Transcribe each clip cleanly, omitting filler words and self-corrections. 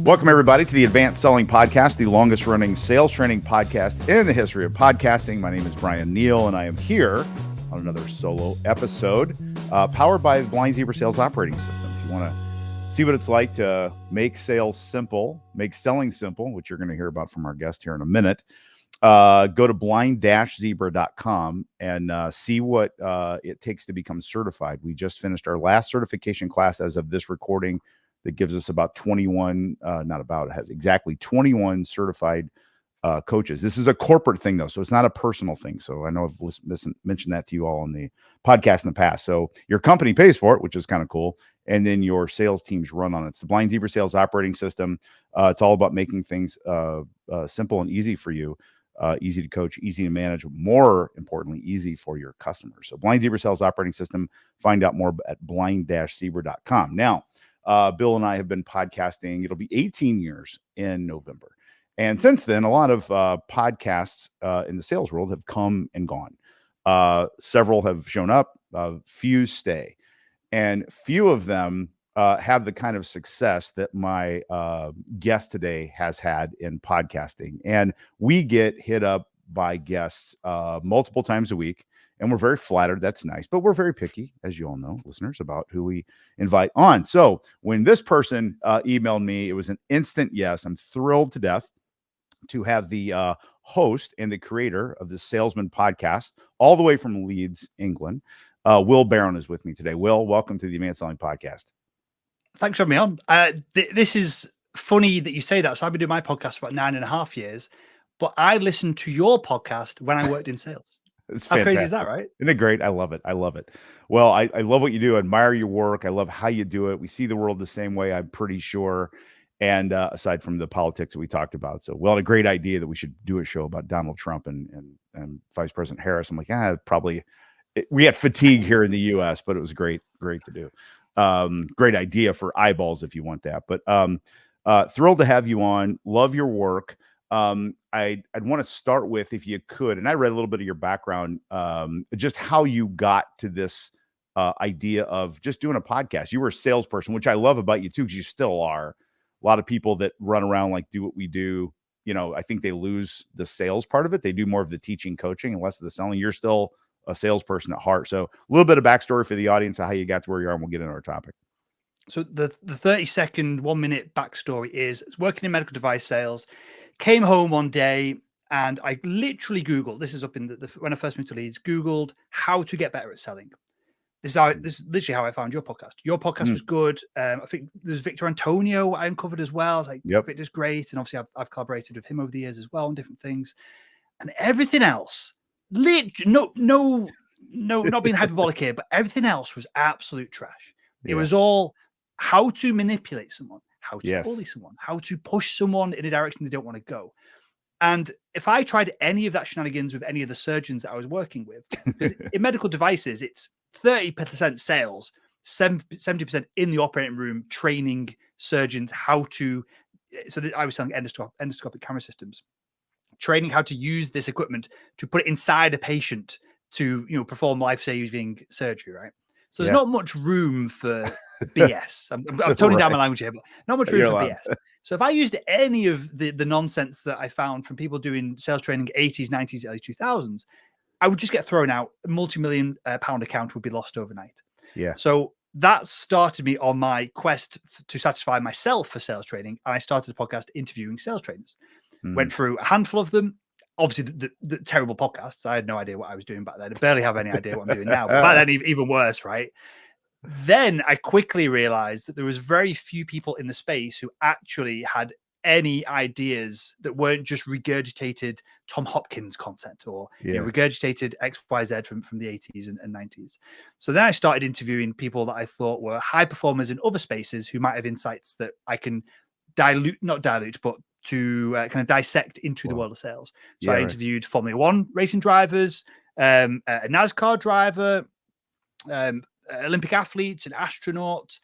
Welcome, everybody, to the Advanced Selling Podcast, the longest-running sales training podcast in the history of podcasting. My name is Bryan Neal, and I am here on another solo episode powered by the Blind Zebra Sales Operating System. If you want to see what it's like to make sales simple, make selling simple, which you're going to hear about from our guest here in a minute, go to blind-zebra.com and see what it takes to become certified. We just finished our last certification class as of this recording. That gives us about 21, it has exactly 21 certified coaches. This is a corporate thing, though, so it's not a personal thing. So I know I've mentioned that to you all in the podcast in the past. So your company pays for it, which is kind of cool, and then your sales teams run on it. It's the Blind Zebra Sales Operating System. It's all about making things simple and easy for you, easy to coach, easy to manage, more importantly, easy for your customers. So Blind Zebra Sales Operating System, find out more at blind-zebra.com. Now, Bill and I have been podcasting. It'll be 18 years in November. And since then, a lot of podcasts in the sales world have come and gone. Several have shown up, few stay. And few of them have the kind of success that my guest today has had in podcasting. And we get hit up by guests multiple times a week. And we're very flattered. That's nice. But we're very picky, as you all know, listeners, about who we invite on. So when this person emailed me, it was an instant yes. I'm thrilled to death to have the host and the creator of the Salesman podcast, all the way from Leeds, England. Will Barron is with me today. Will, welcome to the Advanced Selling Podcast. Thanks for having me on. This is funny that you say that. So I've been doing my podcast for about 9.5 years, but I listened to your podcast when I worked in sales. It's How fantastic. crazy is that, right? Isn't it great? I love it. I love it. Well, I love what you do. I admire your work. I love how you do it. We see the world the same way, I'm pretty sure. And aside from the politics that we talked about. So, well, a great idea that we should do a show about Donald Trump and Vice President Harris. I'm like, probably. We had fatigue here in the U.S., but it was great to do. Great idea for eyeballs if you want that. But thrilled to have you on. Love your work. I'd want to start with, if you could, and I read a little bit of your background, just how you got to this idea of just doing a podcast. You were a salesperson, which I love about you too, because you still are. A lot of people that run around like do what we do, I think they lose the sales part of it. They do more of the teaching, coaching, and less of the selling. You're still a salesperson at heart. So a little bit of backstory for the audience of how you got to where you are, and we'll get into our topic. So the 30-second, 1-minute backstory is working in medical device sales. Came home one day and I literally Googled, this is up in when I first moved to Leeds, Googled how to get better at selling. This is literally how I found your podcast. Your podcast was good. I think there's Victor Antonio I uncovered as well. I was like, yep. Victor's great. And obviously I've collaborated with him over the years as well on different things. And everything else, not being hyperbolic here, but everything else was absolute trash. It was all how to manipulate someone, how to bully someone, how to push someone in a direction they don't want to go. And if I tried any of that shenanigans with any of the surgeons that I was working with, because in medical devices, it's 30% sales, 70% in the operating room, training surgeons how to. So I was selling endoscopic camera systems, training how to use this equipment to put it inside a patient to perform life-saving surgery, right? So there's not much room for BS. I'm toning down my language here, but not much room for BS. So if I used any of the nonsense that I found from people doing sales training 80s, 90s, early 2000s, I would just get thrown out. A multi-million pound account would be lost overnight. Yeah. So that started me on my quest to satisfy myself for sales training. And I started a podcast interviewing sales trainers. Went through a handful of them. Obviously, the terrible podcasts. I had no idea what I was doing back then. I barely have any idea what I'm doing now. But back then, even worse, right? Then I quickly realized that there was very few people in the space who actually had any ideas that weren't just regurgitated Tom Hopkins content or regurgitated XYZ from the 80s and 90s. So then I started interviewing people that I thought were high performers in other spaces who might have insights that I can not dilute, but to kind of dissect into the world of sales. So I interviewed Formula One racing drivers, a NASCAR driver, Olympic athletes, an astronaut,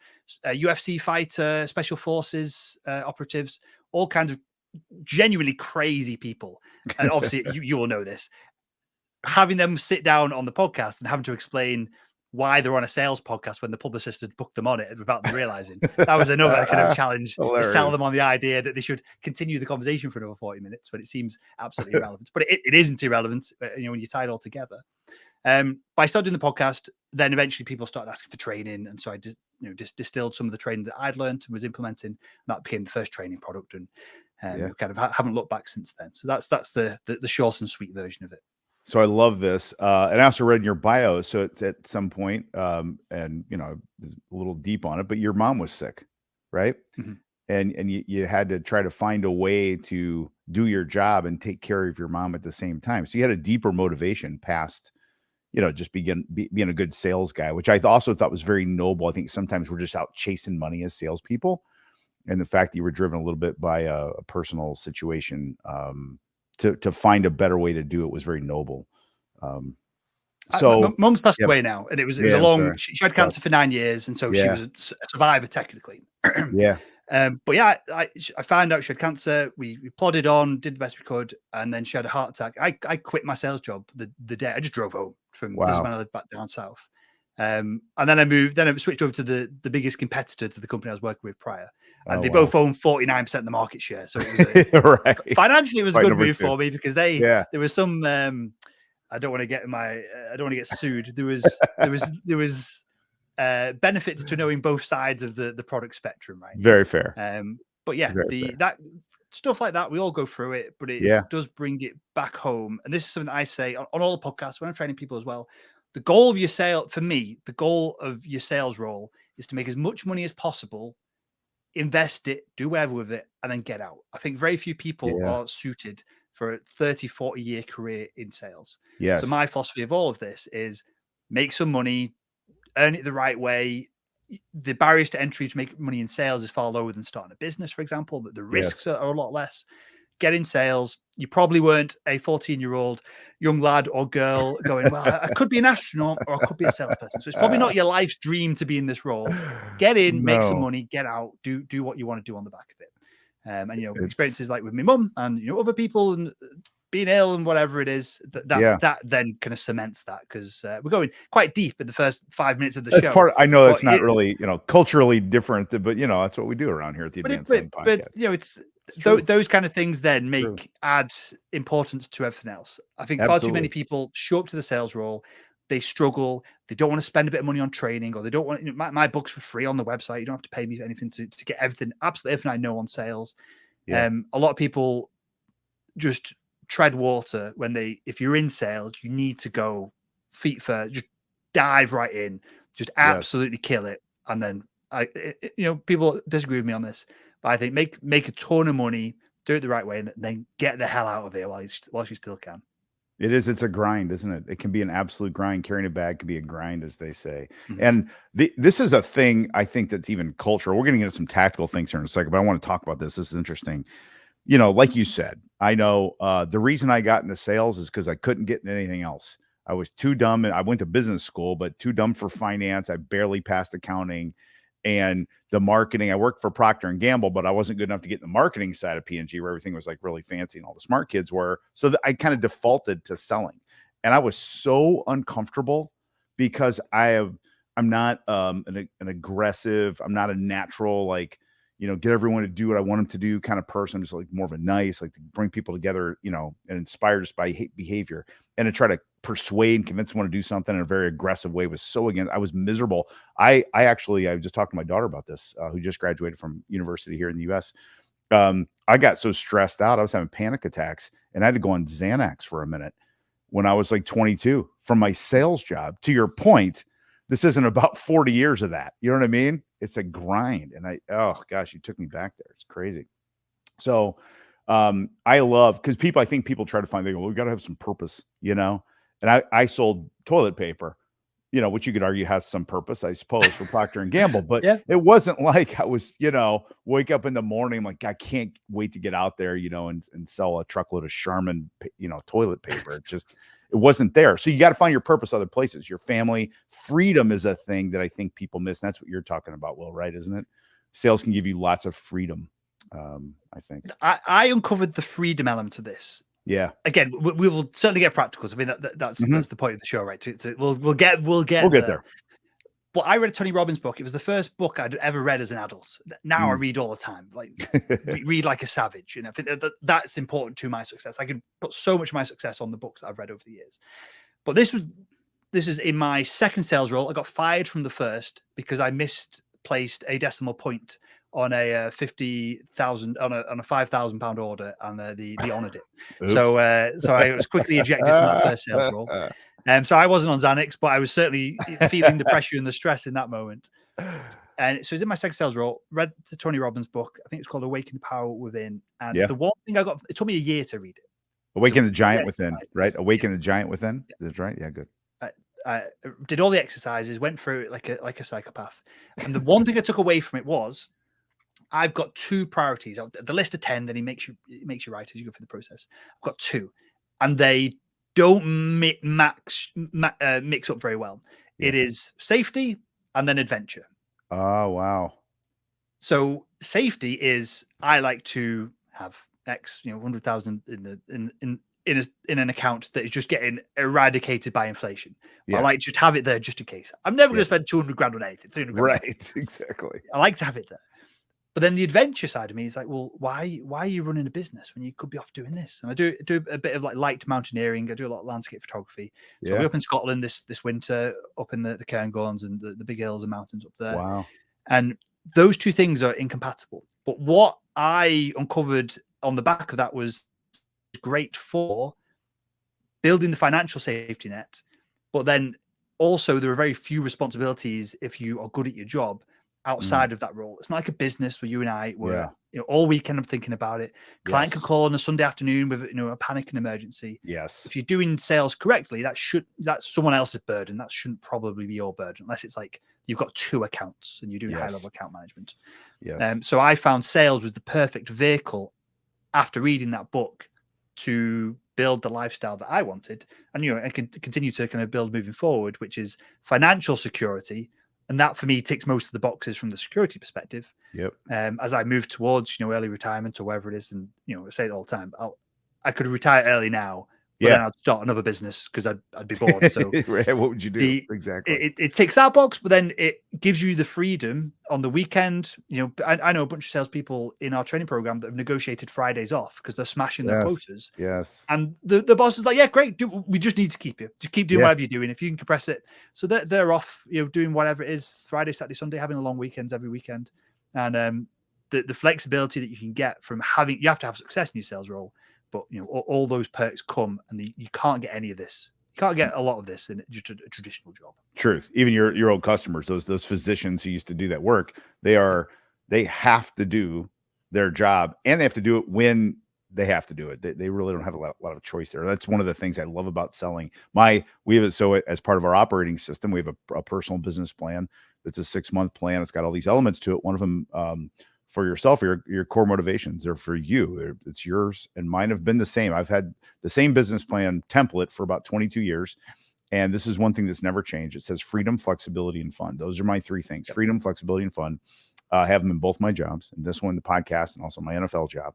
a UFC fighter, special forces operatives, all kinds of genuinely crazy people. And obviously you will know this. Having them sit down on the podcast and having to explain why they're on a sales podcast when the publicist had booked them on it without them realizing. That was another kind of challenge to sell them on the idea that they should continue the conversation for another 40 minutes, but it seems absolutely irrelevant. But it isn't irrelevant, when you tie it all together. But I started doing the podcast, then eventually people started asking for training, and so I just distilled some of the training that I'd learned and was implementing, and that became the first training product, and kind of haven't looked back since then. So that's the short and sweet version of it. So I love this. And I also read in your bio, so it's at some point, and it's a little deep on it, but your mom was sick, right? Mm-hmm. And you had to try to find a way to do your job and take care of your mom at the same time. So you had a deeper motivation past, just being a good sales guy, which I also thought was very noble. I think sometimes we're just out chasing money as salespeople. And the fact that you were driven a little bit by a personal situation, to find a better way to do it was very noble. So Mum's passed away now, and it was a long. She had cancer for 9 years, and so she was a survivor technically. But yeah, I found out she had cancer. We plodded on, did the best we could, and then she had a heart attack. I quit my sales job the day I just drove home from. This is when I lived back down south. And then I moved. Then I switched over to the biggest competitor to the company I was working with prior, and they both own 49% of the market share. So it was financially, it was a good move for me because there was some. I don't want to get sued. There was benefits to knowing both sides of the product spectrum, right? Very fair. But yeah, that stuff like that, we all go through it, but it does bring it back home. And this is something that I say on all the podcasts when I'm training people as well. The goal of your sales role is to make as much money as possible, invest it, do whatever with it, and then get out. I think very few people are suited for a 30, 40-year career in sales. Yes. So my philosophy of all of this is make some money, earn it the right way. The barriers to entry to make money in sales is far lower than starting a business, for example. The risks are a lot less. Get in sales. You probably weren't a 14-year-old young lad or girl going, well, I could be an astronaut or I could be a salesperson. So it's probably not your life's dream to be in this role. Get in, make some money, get out, do what you want to do on the back of it. And experiences like with my mum and other people and being ill and whatever it is, that then kind of cements that, because we're going quite deep in the first 5 minutes of the show. I know it's not really culturally different, but that's what we do around here at the Advanced Selling Podcast. But it's those kind of things then add importance to everything else. I think far too many people show up to the sales role, they struggle, they don't want to spend a bit of money on training, or they don't want my book's for free on the website. You don't have to pay me anything to get absolutely everything I know on sales. A lot of people just tread water if you're in sales, you need to go feet first, just dive right in, just absolutely kill it. And then people disagree with me on this, but I think make a ton of money, do it the right way, and then get the hell out of it while you still can. It's a grind, isn't it? It can be an absolute grind. Carrying a bag can be a grind, as they say. Mm-hmm. And this is a thing I think that's even cultural. We're going to get into some tactical things here in a second, but I want to talk about this. This is interesting. Like you said, I know the reason I got into sales is because I couldn't get into anything else. I was too dumb, and I went to business school, but too dumb for finance. I barely passed accounting, and the marketing. I worked for Procter & Gamble, but I wasn't good enough to get in the marketing side of P&G, where everything was like really fancy and all the smart kids were. So I kind of defaulted to selling, and I was so uncomfortable because I'm not an aggressive. I'm not a natural get everyone to do what I want them to do kind of person. I'm just like more of a nice, to bring people together, and inspire just by behavior, and to try to persuade and convince someone to do something in a very aggressive way was so against. I was miserable. I was just talking to my daughter about this, who just graduated from university here in the US. I got so stressed out. I was having panic attacks, and I had to go on Xanax for a minute when I was 22 from my sales job. To your point, this isn't about 40 years of that. You know what I mean? It's a grind. And oh gosh, you took me back there. It's crazy. So I love, because I think people try to find, they go, well, we got to have some purpose, and I sold toilet paper, which you could argue has some purpose, I suppose, for Procter & Gamble, but it wasn't like I was, wake up in the morning, like, I can't wait to get out there, and sell a truckload of Charmin, toilet paper. It wasn't there. So you got to find your purpose other places. Your family, freedom is a thing that I think people miss. And that's what you're talking about, Will, right? Isn't it? Sales can give you lots of freedom. I think I uncovered the freedom element of this Yeah. Again, we will certainly get practicals. I mean, that's the point of the show, right? We'll get there. But I read a Tony Robbins book. It was the first book I'd ever read as an adult. Now I read all the time, like read like a savage. I think that's important to my success. I can put so much of my success on the books that I've read over the years. But this is in my second sales role. I got fired from the first because I misplaced a decimal point on a 50,000 on a £5,000 order, and the honored it. So I was quickly ejected from that first sales role. So I wasn't on Xanax, but I was certainly feeling the pressure and the stress in that moment. And so it's in my second sales role, read the Tony Robbins book. I think it's called Awaken the Power Within. And the one thing I got, it took me a year to read it. Awaken the Giant Within, right? Awaken the Giant Within. Is that right? Yeah, good. I did all the exercises, went through it like a psychopath. And the one thing I took away from it was, I've got 2 priorities. The list of 10 that he makes you write as you go through the process. I've got 2, and they don't mix up very well. Yeah. It is safety and then adventure. Oh, wow. So safety is, I like to have X, 100,000 in an account that is just getting eradicated by inflation. Yeah. I like to just have it there just in case. I'm never going to spend 200 grand on anything, 300 grand. Right, exactly. I like to have it there. But then the adventure side of me is like, well, why are you running a business when you could be off doing this? And I do a bit of like light mountaineering. I do a lot of landscape photography. So I'll be up in Scotland this winter, up in the Cairngorms and the big hills and mountains up there. Wow. And those 2 things are incompatible. But what I uncovered on the back of that was great for building the financial safety net. But then also there are very few responsibilities if you are good at your job outside of that role. It's not like a business where you and I were all weekend I'm thinking about it. Client could call on a Sunday afternoon with a panic and emergency. Yes. If you're doing sales correctly, that's someone else's burden. That shouldn't probably be your burden, unless it's like you've got 2 accounts and you're doing high level account management. Yes. So I found sales was the perfect vehicle after reading that book to build the lifestyle that I wanted, and I can continue to kind of build moving forward, which is financial security. And that for me ticks most of the boxes from the security perspective. Yep. As I move towards, early retirement or wherever it is, and I say it all the time, I could retire early now, but then I'd start another business because I'd be bored. So what would you do? Exactly. It ticks that box, but then it gives you the freedom on the weekend. I know a bunch of salespeople in our training program that have negotiated Fridays off because they're smashing their quotas. Yes. And the boss is like, yeah, great. We just need to keep you. Just keep doing whatever you're doing. If you can compress it. So they're off, doing whatever it is, Friday, Saturday, Sunday, having a long weekends every weekend. And the flexibility that you can get from you have to have success in your sales role, but all those perks come, and you can't get any of this. You can't get a lot of this in just a traditional job. Truth. Even your old customers, those physicians who used to do that work, they have to do their job, and they have to do it when they have to do it. They really don't have a lot of choice there. That's one of the things I love about selling. We have it so as part of our operating system, we have a personal business plan. It's a 6-month plan. It's got all these elements to it. One of them, for yourself, your core motivations are for you. It's yours, and mine have been the same. I've had the same business plan template for about 22 years. And this is one thing that's never changed. It says freedom, flexibility, and fun. Those are my 3 things: freedom, flexibility, and fun. I have them in both my jobs, and this one, the podcast, and also my NFL job.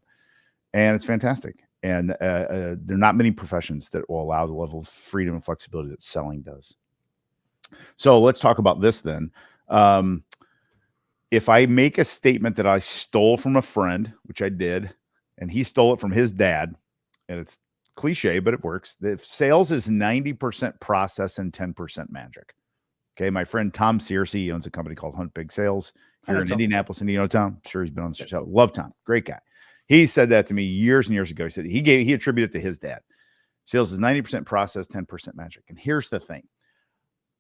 And it's fantastic. And there are not many professions that will allow the level of freedom and flexibility that selling does. So let's talk about this then. If I make a statement that I stole from a friend, which I did, and he stole it from his dad, and it's cliche, but it works. If sales is 90% process and 10% magic. Okay. My friend Tom Searcy, he owns a company called Hunt Big Sales here in Indianapolis, Indiana. Tom. I'm sure he's been on the show. Love Tom. Great guy. He said that to me years and years ago. He said he attributed it to his dad. Sales is 90% process, 10% magic. And here's the thing.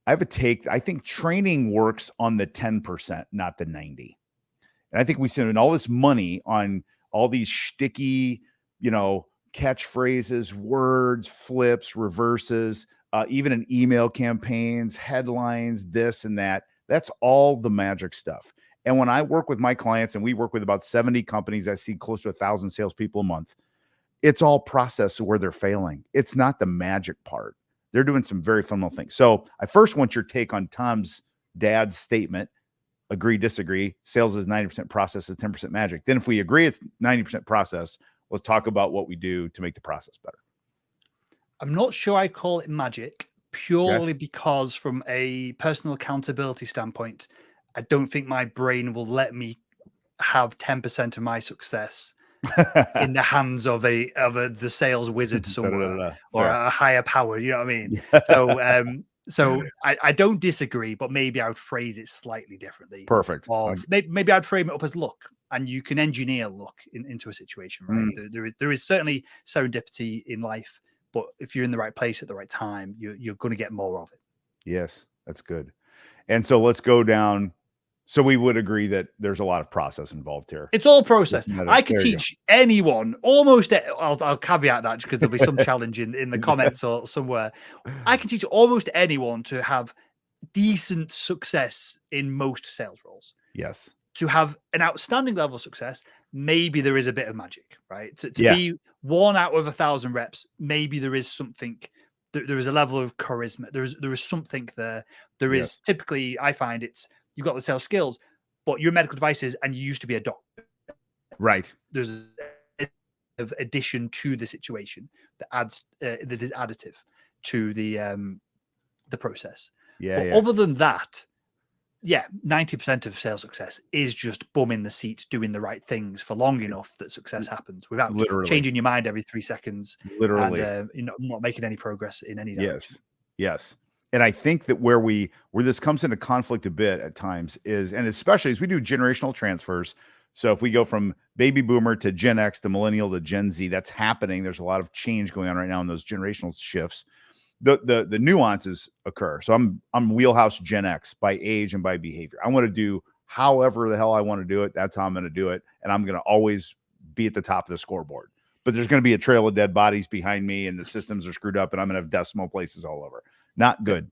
I think training works on the 10%, not the 90. And I think we spend all this money on all these sticky, catchphrases, words, flips, reverses, even in email campaigns, headlines, this and that. That's all the magic stuff. And when I work with my clients, and we work with about 70 companies, I see close to 1,000 salespeople a month. It's all process where they're failing. It's not the magic part. They're doing some very fundamental things. So I first want your take on Tom's dad's statement. Agree, disagree. Sales is 90% process, is 10% magic. Then if we agree it's 90% process, let's talk about what we do to make the process better. I'm not sure I call it magic, purely because from a personal accountability standpoint, I don't think my brain will let me have 10% of my success in the hands of the sales wizard somewhere or Fair. a higher power. You know what I mean? Yeah. So I don't disagree, but maybe I would phrase it slightly differently. Perfect. Maybe I'd frame it up as luck, and you can engineer luck into a situation, right? There is certainly serendipity in life, but if you're in the right place at the right time, you're going to get more of it. Yes, that's good. And so let's go down. So we would agree that there's a lot of process involved here. It's all process. I could There you go. teach anyone almost. I'll caveat that because there'll be some challenge in the comments or somewhere. I can teach almost anyone to have decent success in most sales roles. Yes. To have an outstanding level of success, maybe there is a bit of magic, right? To be 1 out of 1,000 reps, maybe there is something. There is a level of charisma. There is something there. There is typically, I find you've got the sales skills, but you're medical devices and you used to be a doctor. Right. There's of addition to the situation that adds that is additive to the process. But other than that, 90% of sales success is just bum in the seat doing the right things for long enough that success happens without changing your mind every 3 seconds. Literally. And not making any progress in any direction. Yes. And I think that where this comes into conflict a bit at times is, and especially as we do generational transfers. So if we go from baby boomer to Gen X to millennial to Gen Z, that's happening. There's a lot of change going on right now in those generational shifts. The nuances occur. So I'm wheelhouse Gen X by age and by behavior. I want to do however the hell I want to do it. That's how I'm going to do it. And I'm going to always be at the top of the scoreboard. But there's going to be a trail of dead bodies behind me and the systems are screwed up and I'm going to have decimal places all over. Not good.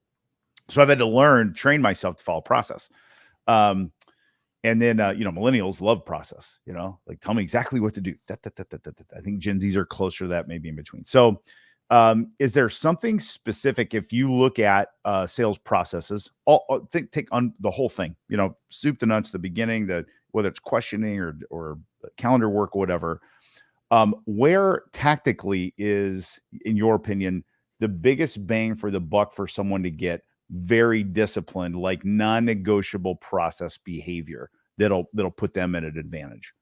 So I've had to train myself to follow process. And then, millennials love process, like tell me exactly what to do. I think Gen Zs are closer to that, maybe in between. So is there something specific if you look at sales processes, take on the whole thing, soup to nuts, the beginning, whether it's questioning or calendar work or whatever, where tactically is, in your opinion, the biggest bang for the buck for someone to get very disciplined, like non-negotiable process behavior that'll put them at an advantage?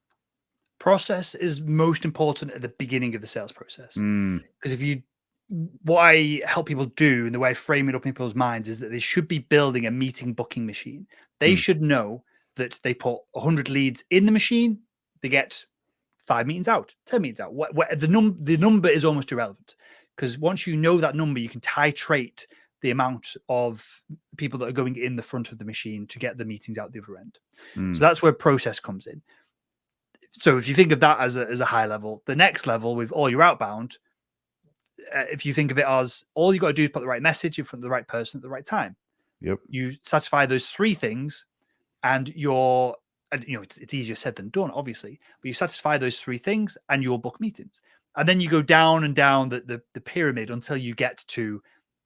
Process is most important at the beginning of the sales process. Because what I help people do and the way I frame it up in people's minds is that they should be building a meeting booking machine. They should know that they put 100 leads in the machine, they get 5 meetings out, 10 meetings out. The number is almost irrelevant, because once you know that number, you can titrate the amount of people that are going in the front of the machine to get the meetings out the other end. So that's where process comes in. So if you think of that as a high level, the next level with all your outbound, if you think of it as all you got to do is put the right message in front of the right person at the right time. Yep. You satisfy those 3 things, and it's easier said than done, obviously, but you satisfy those 3 things and you'll book meetings. And then you go down and down the pyramid until you get to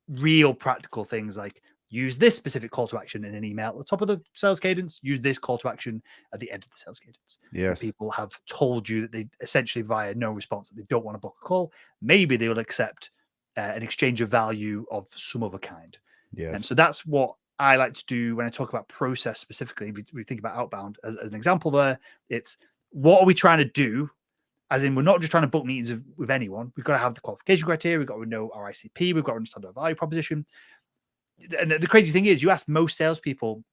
real practical things like use this specific call to action in an email at the top of the sales cadence, use this call to action at the end of the sales cadence. Yes. And people have told you that they essentially, via no response, that they don't want to book a call. Maybe they will accept an exchange of value of some other kind. Yes. And so that's what I like to do when I talk about process specifically. We think about outbound as an example there. It's what are we trying to do? As in, we're not just trying to book meetings with anyone. We've got to have the qualification criteria. We've got to know our ICP. We've got to understand our value proposition. And the crazy thing is, you ask most salespeople,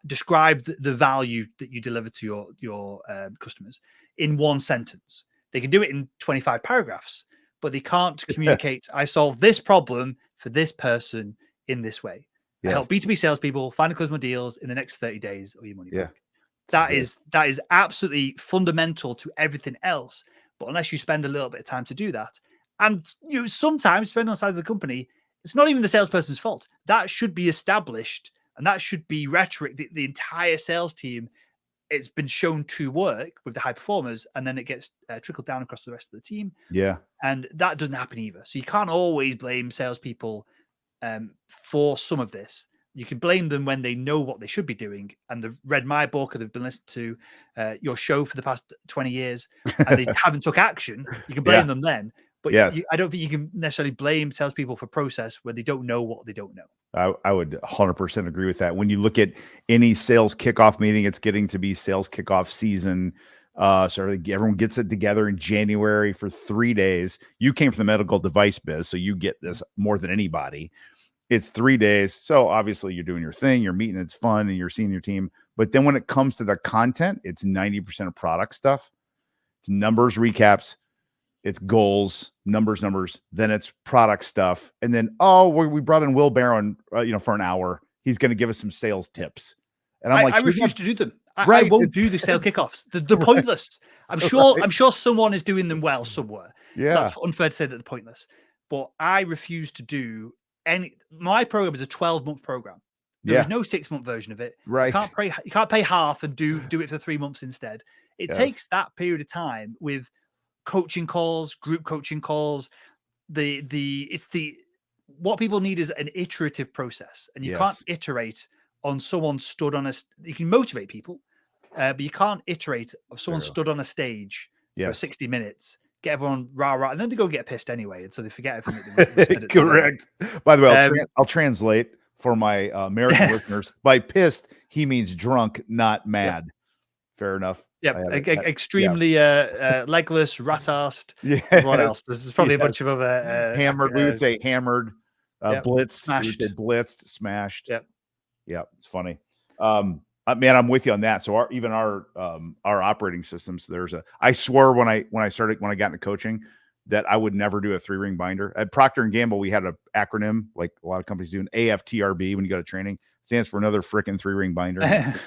describe the value that you deliver to your customers in 1 sentence. They can do it in 25 paragraphs, but they can't communicate, I solve this problem for this person in this way. I help B2B salespeople find and close more deals in the next 30 days or your money back. That is absolutely fundamental to everything else. But unless you spend a little bit of time to do that, and you sometimes, depending on the size of the company, it's not even the salesperson's fault. That should be established, and that should be rhetoric. The entire sales team, it's been shown to work with the high performers, and then it gets trickled down across the rest of the team. Yeah. And that doesn't happen either. So you can't always blame salespeople for some of this. You can blame them when they know what they should be doing and they've read my book or they've been listening to your show for the past 20 years and they haven't took action. You can blame them then. But Yes. I don't think you can necessarily blame salespeople for process where they don't know what they don't know. I would 100% agree with that. When you look at any sales kickoff meeting, it's getting to be sales kickoff season. So everyone gets it together in January for 3 days. You came from the medical device biz, so you get this more than anybody. It's 3 days. So obviously you're doing your thing, you're meeting, it's fun, and you're seeing your team. But then when it comes to the content, it's 90% of product stuff. It's numbers recaps, it's goals, numbers, then it's product stuff. And then, we brought in Will Barron, for an hour. He's going to give us some sales tips. And I'm like, I refuse to do them. I right. won't do the sale kickoffs. They're Right. pointless. I'm sure someone is doing them well somewhere. Yeah. So that's unfair to say that they're pointless. But I refuse to do any. My program is a 12-month program. There is no 6-month version of it. Right. You can't pay half and do it for 3 months instead. It takes that period of time with coaching calls, group coaching calls. What people need is an iterative process, and you can't iterate on someone stood on you can motivate people, but you can't iterate of someone stood on a stage for 60 minutes, get everyone rah, and then they go get pissed anyway, and so they forget everything. Correct. By the way, I'll translate for my American listeners. By pissed, he means drunk, not mad. Fair enough. Yeah, extremely legless, rat-arsed. What else? There's probably a bunch of other hammered. We would say hammered, blitzed, smashed, blitzed, smashed. Yeah, it's funny. Man, I'm with you on that. So our operating systems. I swore when I got into coaching that I would never do a 3-ring binder. At Procter & Gamble, we had an acronym like a lot of companies do, an AFTRB. When you go to training, it stands for another freaking 3-ring binder.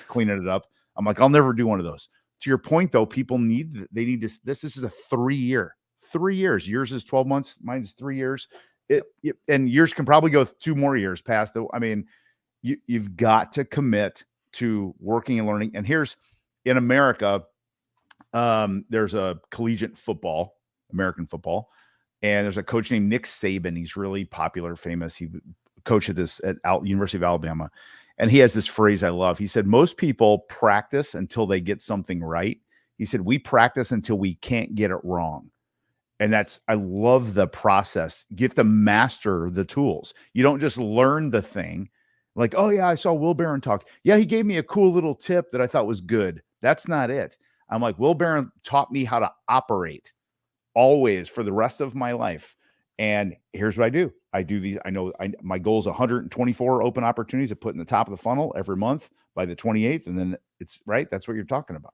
Cleaning it up. I'm like, I'll never do one of those. To your point, though, people need to. This is a 3-year. 3 years. Yours is 12 months. Mine's 3 years. And yours can probably go 2 more years past. I mean, you've got to commit to working and learning. And here's in America, there's a collegiate football, American football, and there's a coach named Nick Saban. He's really popular, famous. He coached at University of Alabama. And he has this phrase I love. He said, most people practice until they get something right. He said, we practice until we can't get it wrong. And I love the process. You have to master the tools. You don't just learn the thing like, oh yeah, I saw Will Barron talk. Yeah, he gave me a cool little tip that I thought was good. That's not it. I'm like, Will Barron taught me how to operate always for the rest of my life. And here's what I do. I do these. My goal is 124 open opportunities to put in the top of the funnel every month by the 28th. And then it's right. That's what you're talking about.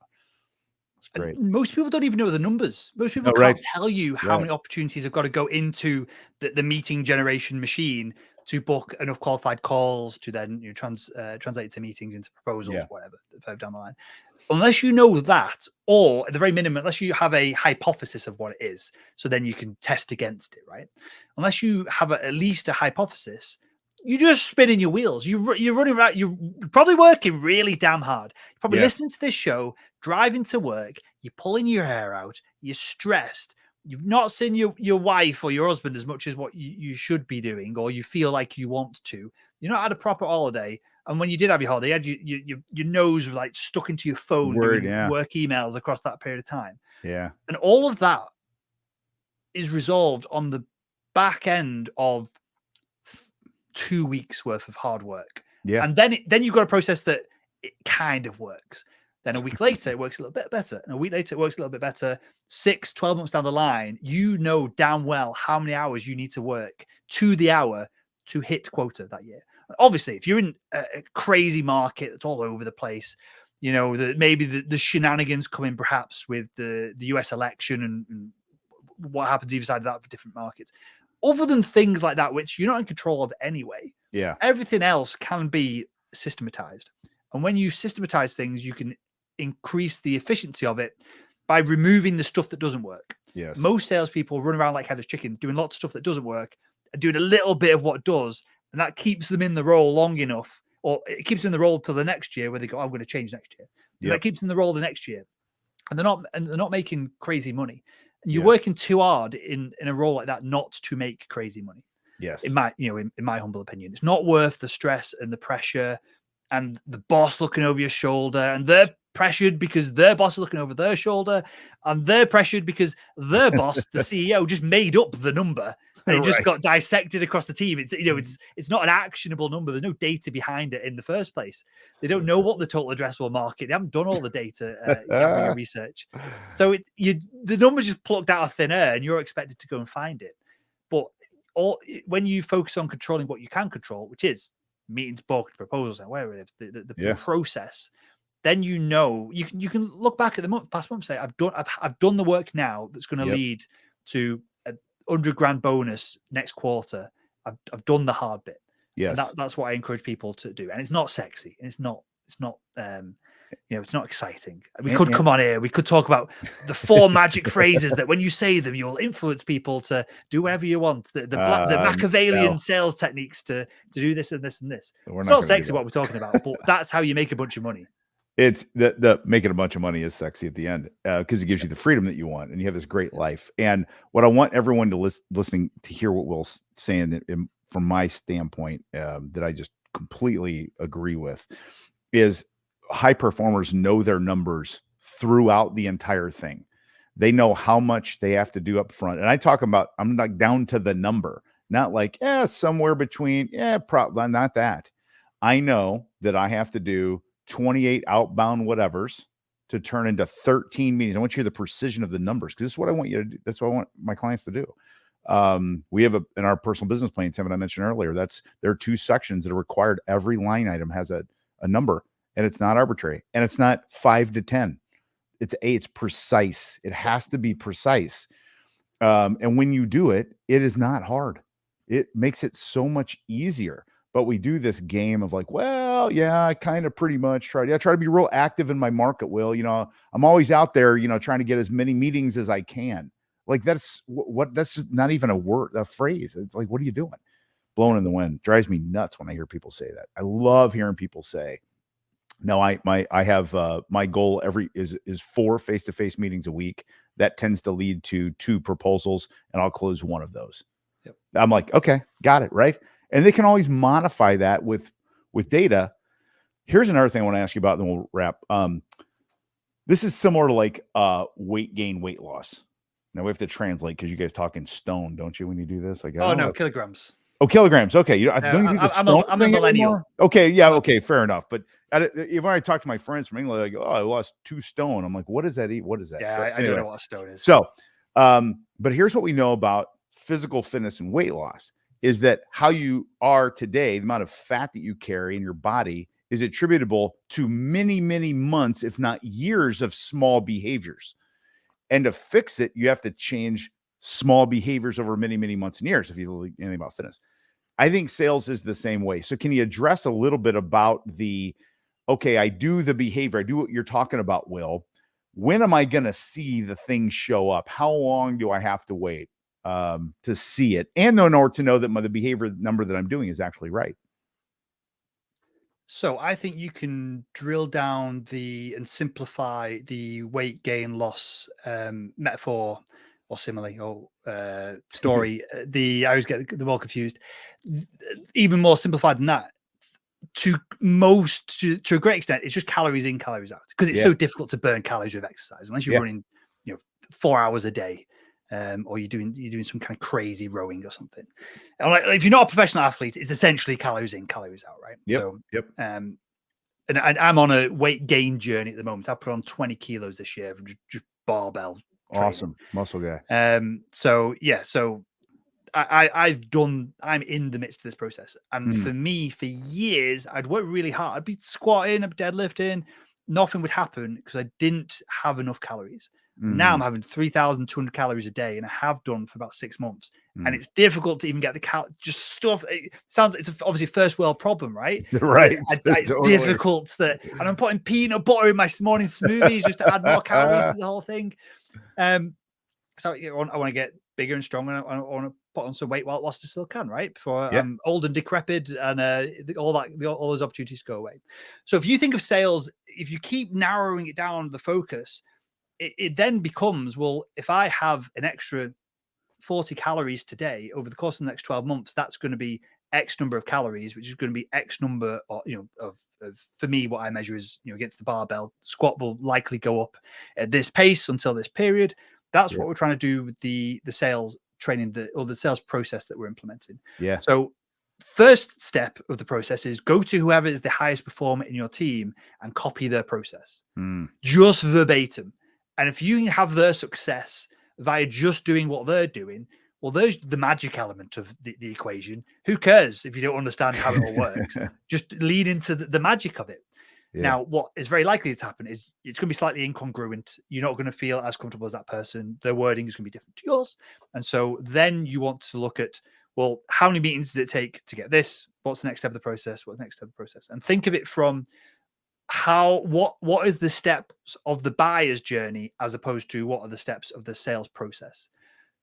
It's great. And most people don't even know the numbers. Most people can't tell you how many opportunities have got to go into the meeting generation machine to book enough qualified calls to then translate to meetings into proposals, whatever, further down the line. Unless you know that, or at the very minimum, unless you have a hypothesis of what it is, so then you can test against it, right? Unless you have at least a hypothesis, you're just spinning your wheels. You're running around. You're probably working really damn hard. You're probably listening to this show, driving to work. You're pulling your hair out. You're stressed. You've not seen your wife or your husband as much as what you should be doing, or you feel like you want to. You're not had a proper holiday. And when you did have your holiday, you had your nose like stuck into your phone doing work emails across that period of time. Yeah. And all of that is resolved on the back end of 2 weeks worth of hard work. Yeah. And then you've got a process that it kind of works. Then a week later, it works a little bit better. And a week later, it works a little bit better. 12 months down the line, you know damn well how many hours you need to work to the hour to hit quota that year. Obviously, if you're in a crazy market that's all over the place, maybe the shenanigans come in perhaps with the US election and what happens either side of that for different markets. Other than things like that, which you're not in control of anyway, everything else can be systematized. And when you systematize things, you can increase the efficiency of it by removing the stuff that doesn't work. Yes. Most salespeople run around like headless chicken, doing lots of stuff that doesn't work and doing a little bit of what does. And that keeps them in the role long enough, or it keeps them in the role till the next year where they go, I'm going to change next year. And that keeps them in the role the next year. And they're not making crazy money. And you're working too hard in a role like that not to make crazy money. Yes. In my humble opinion, it's not worth the stress and the pressure and the boss looking over your shoulder and the pressured because their boss is looking over their shoulder, and they're pressured because their boss, the CEO, just made up the number and it just got dissected across the team. It's not an actionable number. There's no data behind it in the first place. They don't know what the total addressable market. They haven't done all the data gathering and research. So the number's just plucked out of thin air, and you're expected to go and find it. But when you focus on controlling what you can control, which is meetings, booked, proposals, and whatever it is, the process, then you can look back at the past month and say, I've done the work now that's going to lead to a $100,000 bonus next quarter. I've done the hard bit. Yes. And that's what I encourage people to do. And it's not sexy, and it's not it's not exciting. We could come on here. We could talk about the 4 magic phrases that when you say them, you'll influence people to do whatever you want. The Machiavellian sales techniques to do this and this and this. It's not sexy what we're talking about, but that's how you make a bunch of money. It's the making a bunch of money is sexy at the end because it gives you the freedom that you want, and you have this great life. And what I want everyone to listening to hear what Will's saying from my standpoint that I just completely agree with is high performers know their numbers throughout the entire thing. They know how much they have to do up front. And I talk about, I'm like down to the number, not like, somewhere between, probably not that. I know that I have to do 28 outbound whatevers to turn into 13 meetings. I want you to hear the precision of the numbers, because this is what I want you to do. That's what I want my clients to do. We have in our personal business plan, Tim, and I mentioned earlier, there are 2 sections that are required. Every line item has a number, and it's not arbitrary, and it's not 5 to 10. It's precise. It has to be precise. And when you do it, it is not hard. It makes it so much easier. But we do this game of like, well, yeah, I kind of pretty much try to be real active in my market, Will. I'm always out there, trying to get as many meetings as I can. Like that's just not even a phrase. It's like, what are you doing? Blowing in the wind. Drives me nuts when I hear people say that. I love hearing people say, no, I have my goal is 4 face-to-face meetings a week. That tends to lead to 2 proposals, and I'll close 1 of those. Yep. I'm like, okay, got it, right? And they can always modify that with data. Here's another thing I want to ask you about, and then we'll wrap. This is similar to like weight gain, weight loss. Now we have to translate because you guys talk in stone, don't you, when you do this? Like, kilograms. Oh, kilograms. Okay. I'm a millennial. Anymore? Okay. Yeah. Okay. Fair enough. But if I talk to my friends from England, they go, I lost 2 stone. I'm like, what does that eat? What is that? Yeah. I don't know what a stone is. So, but here's what we know about physical fitness and weight loss is that how you are today, the amount of fat that you carry in your body is attributable to many, many months, if not years, of small behaviors. And to fix it, you have to change small behaviors over many, many months and years. If you know anything about fitness, I think sales is the same way. So can you address a little bit about I do the behavior, I do what you're talking about, Will. When am I going to see the thing show up? How long do I have to wait to see it? And in order to know that the behavior number that I'm doing is actually right. So I think you can drill down and simplify the weight gain loss metaphor or simile or story. I always get them all confused. Even more simplified than that. To a great extent, it's just calories in, calories out, because it's so difficult to burn calories with exercise unless you're running 4 hours a day. Or you're doing some kind of crazy rowing or something. And like, if you're not a professional athlete, it's essentially calories in, calories out, right? And I'm on a weight gain journey at the moment. I put on 20 kilos this year from just barbell training. Awesome. Muscle guy. I'm in the midst of this process. And for me, for years, I'd work really hard. I'd be squatting, I'd be deadlifting. Nothing would happen because I didn't have enough calories. Now I'm having 3,200 calories a day, and I have done for about 6 months. And it's difficult to even get just stuff. It's obviously a first world problem, right? Right. It's totally difficult and I'm putting peanut butter in my morning smoothies just to add more calories to the whole thing. So I want to get bigger and stronger. And I want to put on some weight whilst I still can, right? Before I'm old and decrepit and all those opportunities go away. So if you think of sales, if you keep narrowing it down, the focus, it then becomes, well, if I have an extra 40 calories today over the course of the next 12 months, that's going to be X number of calories, which is going to be X number of for me, what I measure is, against the barbell. Squat will likely go up at this pace until this period. That's what we're trying to do with the sales training, or the sales process that we're implementing. Yeah. So first step of the process is go to whoever is the highest performer in your team and copy their process, just verbatim. And if you have their success via just doing what they're doing, well, there's the magic element of the equation. Who cares if you don't understand how it all works? Just lean into the magic of it. Yeah. Now, what is very likely to happen is it's going to be slightly incongruent. You're not going to feel as comfortable as that person. Their wording is going to be different to yours. And so then you want to look at, well, how many meetings does it take to get this? What's the next step of the process? What's the next step of the process? And think of it from what is the steps of the buyer's journey as opposed to what are the steps of the sales process?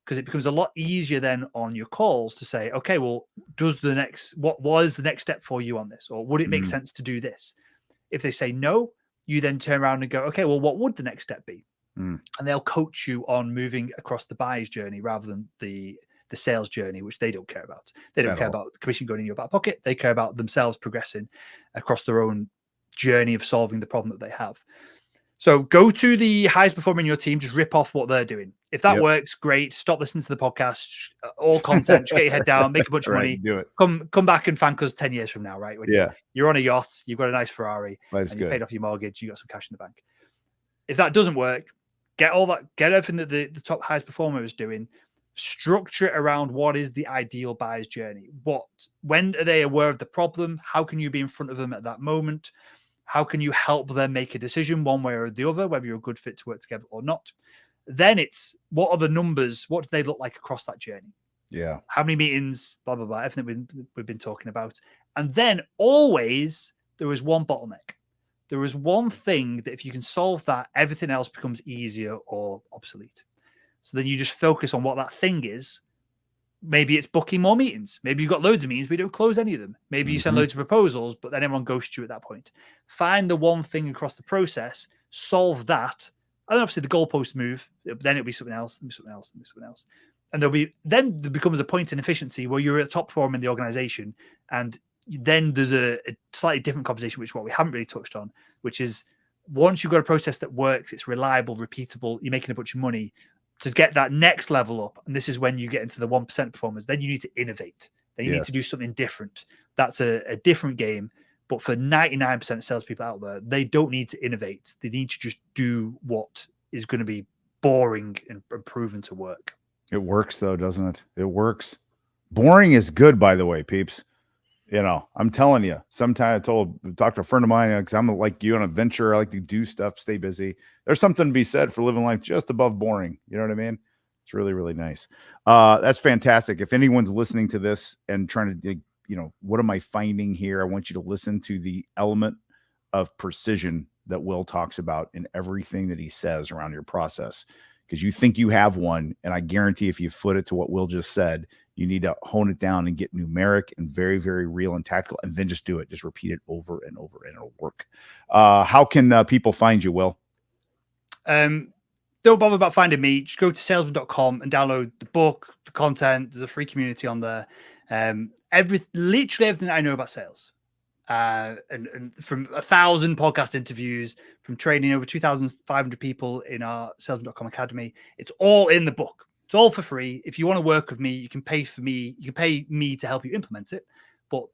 Because it becomes a lot easier then on your calls to say, okay, well, what was the next step for you on this? Or would it make sense to do this? If they say no, you then turn around and go, okay, well, what would the next step be? And they'll coach you on moving across the buyer's journey rather than the sales journey, which they don't care about. They don't care about the commission going in your back pocket. They care about themselves progressing across their own journey of solving the problem that they have. So go to the highest performer in your team, just rip off what they're doing. If that works, great. Stop listening to the podcast, all content, just get your head down, make a bunch of money. Do it. Come back and thank us 10 years from now, right? When you're on a yacht, you've got a nice Ferrari, and you paid off your mortgage, you got some cash in the bank. If that doesn't work, get everything that the top highest performer is doing, structure it around what is the ideal buyer's journey. When are they aware of the problem? How can you be in front of them at that moment? How can you help them make a decision one way or the other, whether you're a good fit to work together or not? Then it's, what are the numbers? What do they look like across that journey? Yeah. How many meetings, blah, blah, blah, everything we've been talking about. And then always there is one bottleneck. There is one thing that if you can solve that, everything else becomes easier or obsolete. So then you just focus on what that thing is. Maybe it's booking more meetings. Maybe you've got loads of meetings, but you don't close any of them. Maybe you send loads of proposals, but then everyone ghosts you at that point. Find the one thing across the process, solve that. And then obviously the goalposts move. Then it'll be something else, and something else, and something else. And then there becomes a point in efficiency where you're at top performer in the organization. And then there's a slightly different conversation, which is what we haven't really touched on, which is once you've got a process that works, it's reliable, repeatable, you're making a bunch of money. To get that next level up, and this is when you get into the 1% performers, then you need to innovate. Then you need to do something different. That's a different game. But for 99% of salespeople out there, they don't need to innovate. They need to just do what is going to be boring and proven to work. It works, though, doesn't it? It works. Boring is good, by the way, peeps. I'm telling you, sometimes talked to a friend of mine, because I'm like you on a venture. I like to do stuff, stay busy. There's something to be said for living life just above boring. You know what I mean? It's really, really nice. That's fantastic. If anyone's listening to this and trying to dig, what am I finding here? I want you to listen to the element of precision that Will talks about in everything that he says around your process, because you think you have one. And I guarantee if you foot it to what Will just said, you need to hone it down and get numeric and very, very real and tactical, and then just do it. Just repeat it over and over, and it'll work. How can people find you, Will? Don't bother about finding me. Just go to salesman.com and download the book, the content. There's a free community on there. Literally everything that I know about sales. And from 1,000 podcast interviews, from training over 2,500 people in our salesman.com academy, it's all in the book. It's all for free. If you want to work with me, you can pay for me. You can pay me to help you implement it. But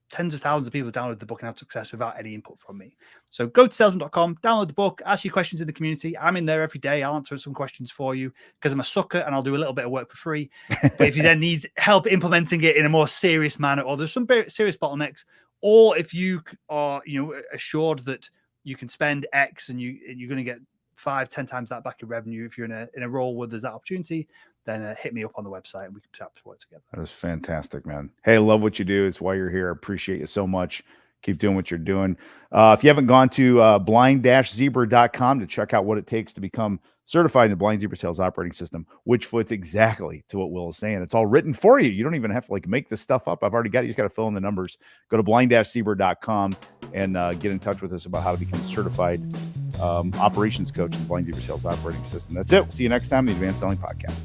tens of thousands of people download the book and have success without any input from me. So go to salesman.com, download the book, ask your questions in the community. I'm in there every day. I'll answer some questions for you because I'm a sucker and I'll do a little bit of work for free. But if you then need help implementing it in a more serious manner, or there's some serious bottlenecks, or if you are assured that you can spend X and you're going to get 5-10 times that back in revenue, if you're in a role where there's that opportunity, then hit me up on the website and we can perhaps work together. That is fantastic, man. Hey, I love what you do. It's why you're here. I appreciate you so much. Keep doing what you're doing. If you haven't gone to blind-zebra.com to check out what it takes to become certified in the Blind Zebra Sales Operating System, which fits exactly to what Will is saying. It's all written for you. You don't even have to make this stuff up. I've already got it. You just got to fill in the numbers. Go to blind-zebra.com and get in touch with us about how to become a certified operations coach in the Blind Zebra Sales Operating System. That's it. We'll see you next time in the Advanced Selling Podcast.